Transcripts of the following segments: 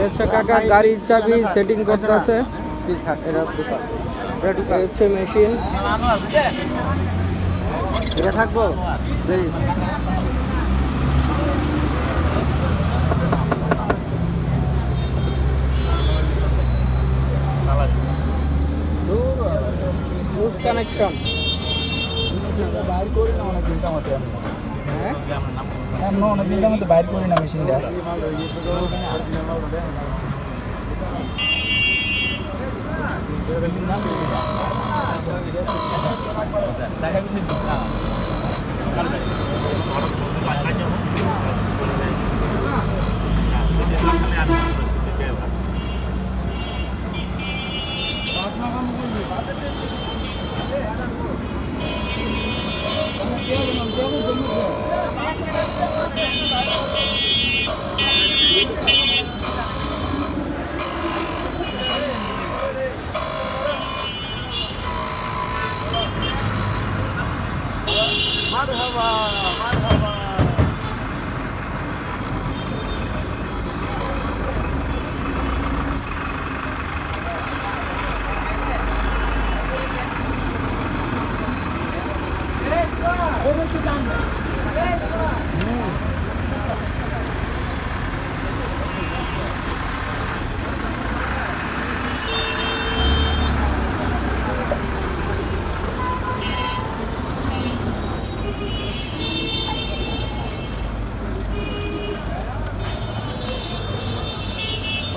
আচ্ছা কাকা, গাড়ির চাবি সেটিং করতে আছে, হচ্ছে মেশিন এটা থাকবো লুজ কানেকশন। বাইর করি না অনেক দিনটা মতো অনেক দিনটার মতো বাইর করি না মেশিনটা।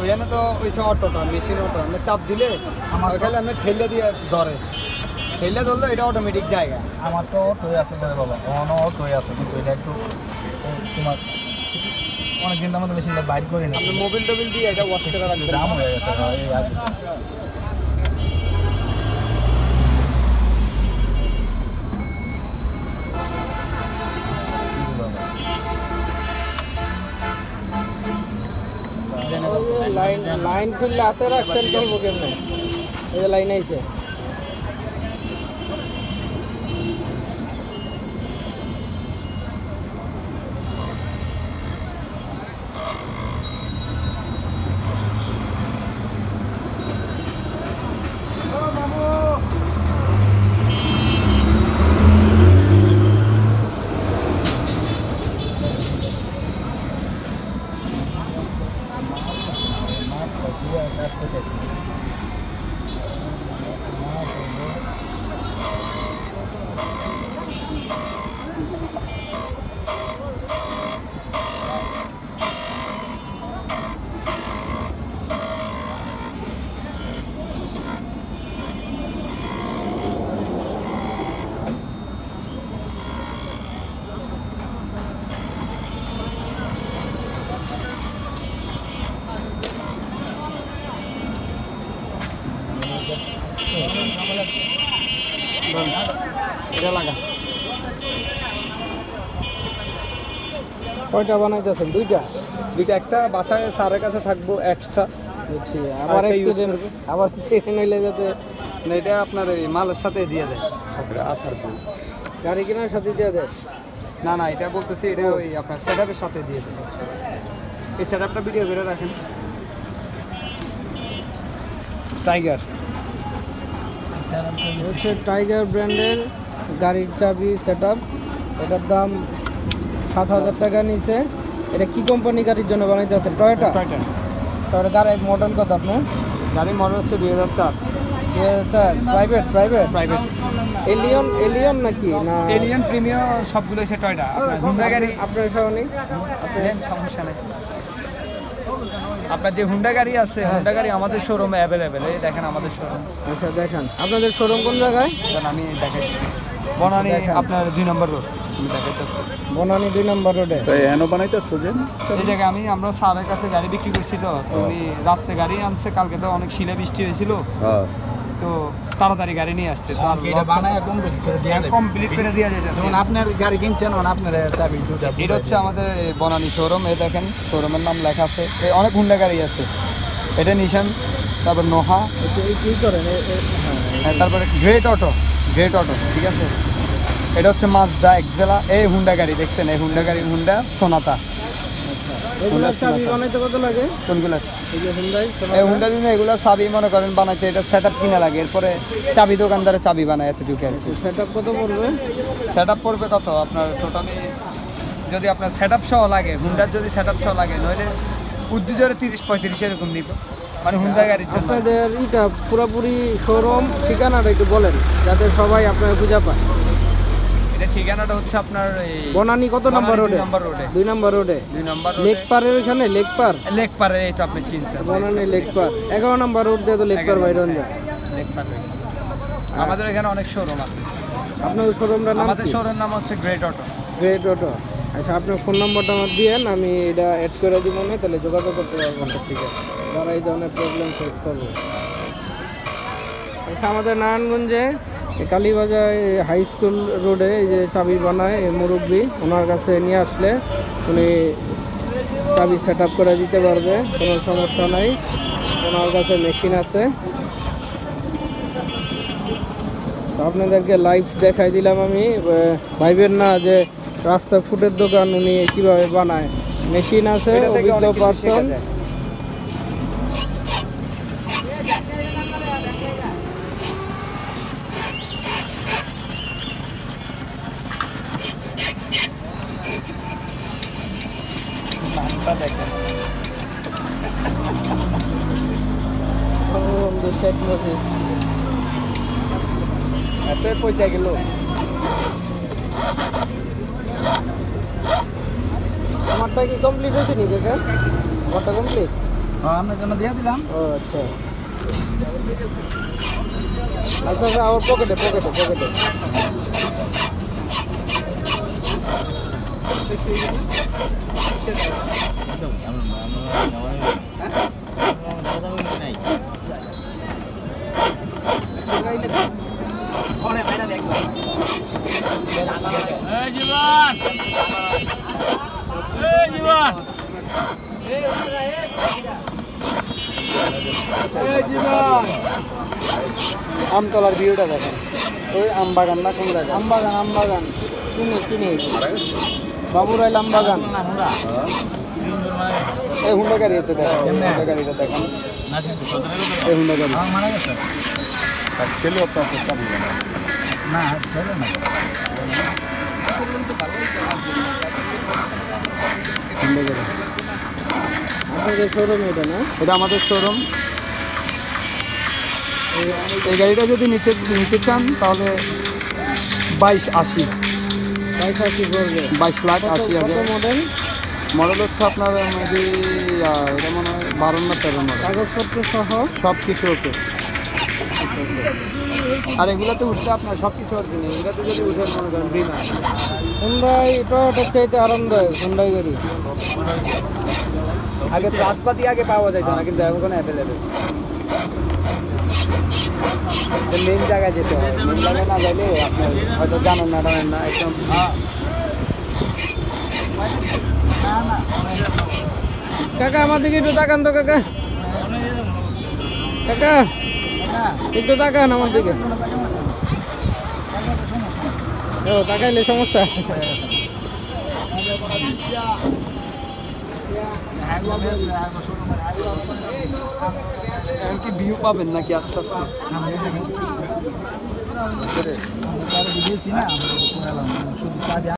ওইখানে তো ওই সব অটোটা মেশিন অটো আমরা চাপ দিলে আমার খালি আমি ঠেলে দিয়ে ধরে, ঠেলে ধরলে এটা অটোমেটিক জায়গা। আমার তো অটোই আছে বাবা, অটোই আছে, কিন্তু এটা একটু তোমার অনেকদিন আমাদের মেশিনটা বাইর করি না। মোবিল টোবিল দিয়ে এটা ওয়াশ করে রাখবে, জাম হয়ে গেছে এই আর কিছু। লাইন খুললে হাতে রাখছেন চলবো কেমনে? এই যে লাইন আইছে, এটা লাগা। কয়টা বানাইতেছেন? দুইটা। একটা বাসায় স্যারের কাছে থাকবো এক্সট্রা। বুঝছি, আবার অ্যাক্সিডেন্ট হইলে যাতে না, এটা আপনার এই মালের সাথে দিয়ে দেয় আসার পর, গাড়ি কেনার সাথে দিয়ে দেয়। না না, এটা বলতেছি এটা ওই আপনার সেটআপের সাথে দিয়ে দেয়। এই সেটআপটা ভিডিও করে রাখেন। টাইগার হচ্ছে টাইগার ব্র্যান্ডের গাড়ির চাবি সেটআপ। এটার দাম 7,000 টাকা নিচে। এটা কি কোম্পানি গাড়ির জন্য বানাইতে আছে? টয়োটা। টয়োটা গাড়ি মডেল কত আপনার? গাড়ির মডেল হচ্ছে 2004। প্রাইভেট এলিয়ন নাকি না এলিয়ন প্রিমিয়াম সবগুলো এসে টয়োটা। হুন্ডা গাড়ি আপনার এখানে নেই, সমস্যা নেই। আপনার যে হুন্ডা গাড়ি আছে, হুন্ডা গাড়ি আমাদের শোরুমে অ্যাভেলেবেল। এই দেখেন আমাদের শোরুম। আচ্ছা দেখান, আপনাদের শোরুম কোন জায়গায়? আমি দেখাই, বনানী আপনার 2 নম্বর রোড। আমি দেখাইতেছি বনানী 2 নম্বর রোডে। এনো বানাইতেছো যে এই জায়গায় আমরা স্যারের কাছে গাড়ি বিক্রি করছি, তো উনি রাত্রে গাড়ি আনছে। কালকে তো অনেক শিলা বৃষ্টি হয়েছিল, তো তাড়াতাড়ি গাড়ি নিয়ে আসছে। তো এটা বানায় কমপ্লিট করে দেওয়া যায়। যেমন আপনার গাড়ি কিনছেন, আপনার চাবি দুটো। এটা হচ্ছে আমাদের বনানী শোরুম। এই দেখেন শোরুমের নাম লেখা আছে। অনেক হুন্ডা গাড়ি আছে। এটা নিশান, তারপর নোহা, কি করেন, তারপরে গ্রেট অটো, ঠিক আছে। এটা হচ্ছে মাজদা এক্সেলা। এই হুন্ডা গাড়ি দেখছেন, এই হুন্ডা গাড়ি হুন্ডা সোনাতা। এগুলা চাবি বানাইতে কত লাগে? কোনগুলো? এই যে হুন্ডাই এই হুন্ডা দিনে এগুলো চাবি মনে করেন বানাইতে এটা সেট আপ কিনা লাগে, এরপরে চাবি দোকানদারে চাবি বানায় এতটুকু আর কি। সেটআপ কত পড়বে? সেট আপ পড়বে কত আপনার টোটালি, যদি আপনার সেট আপ সহ লাগে, হুন্ডার যদি সেট আপ সহ লাগে, নইলে উদ্যোজরে 30-35 এরকম নিব, মানে হুন্ডা গাড়ির জন্য। আপনাদের এটা পুরোপুরি শোরুম ঠিকানাটা একটু বলেন যাতে সবাই আপনার খুঁজে পায়। এটা ঠিকানাটা হচ্ছে আপনার এই বনানী কত নম্বর রোডে? 2 নম্বর রোডে। 2 নম্বর রোডে 2 নম্বর লেক পারের ওইখানে, লেক পার লেক পারে, এই তো আপনি চিনছেন বনানী লেক পার 11 নম্বর রোড দিয়ে তো লেক পার বাইরে যায়। লেক পারে। আমাদের এখানে অনেক শোরুম আছে। আপনার শোরুমটার নাম আমাদের কি? শোরুম নাম হচ্ছে গ্রেট অটো। Great auto. আচ্ছা, আপনার ফোন নম্বরটা আমার দিয়েন, আমি এটা অ্যাড করে দিব না, তাহলে যোগাযোগ করতে পারবো। ঠিক আছে, যারা এই ধরনের প্রবলেম ফেস করবে। আচ্ছা, আমাদের নারায়ণগঞ্জে কালীবাজার হাই স্কুল রোডে এই যে চাবি বানায় এই মুরব্বী, ওনার কাছে নিয়ে আসলে উনি চাবি সেট আপ করে দিতে পারবে, কোনো সমস্যা নাই। ওনার কাছে মেশিন আছে। তো আপনাদেরকে লাইভ দেখাই দিলাম আমি। ভাইবেন না যে রাস্তা ফুটের দোকান, উনি কিভাবে বানায়। মেশিন আছে, এটা থেকে অভিজ্ঞ অনেক কিছু শেখা পার্সন। যায়। নামটা দেখেন। এত পয়সা গেল। আমারটা কি কমপ্লিট হয়েছে নি কাকা? আমারটা কমপ্লিট? আপনার জন্য দিয়ে দিলাম। ও আচ্ছা আচ্ছা আচ্ছা, আমার পকেটে পকেটে পকেটে। আমতলার ভিউটা দেখেন, ওই আম বাগান না কোন জায়গা? আমবাগান, আমবাগান চিনি চিনি, বাবুরাইল আমবাগান। এই হুন্ডা গাড়ি আছে দেখেন, হুন্ডা গাড়িটা দেখেন, এই হুন্ডা গাড়ি। আর ছেলে আপনার চাবি না, ছেলে না, হুন্ডা গাড়ি। আপনাদের শোরুম এটা না? এটা আমাদের শোরুম। এই গাড়িটা যদি নিতে চান তাহলে 2280 2280 পড়বে। 22 লাখ 80 কত হাজার মডেল? মডেল হচ্ছে আপনার মেবি এটা মনে হয় 12 না 13 মডেল, কাগজপত্র সহ সব কিছু ওকে। আর এগুলোতে উঠতে আপনার সব কিছু অরিজিনাল, এগুলোতে যদি উঠে মনে করেন বিনা। হুন্ডাই টয়োটার চাইতে আরামদায়ক হুন্ডাই গাড়ি। আগে রাজপাতি আগে পাওয়া যেত না, কিন্তু এখন অ্যাভেলেবেল। মেন জায়গায় যেতে হয়, মেন জায়গায় না যাইলে আপনার হয়তো জানেন না একদম। কাকা আমার দিকে একটু তাকান তো কাকা, কাকা একটু তাকান আমার দিকে। ও তাকাইলে সমস্যা। কি ভিউ পাবেন নাকি আস্তে আস্তে?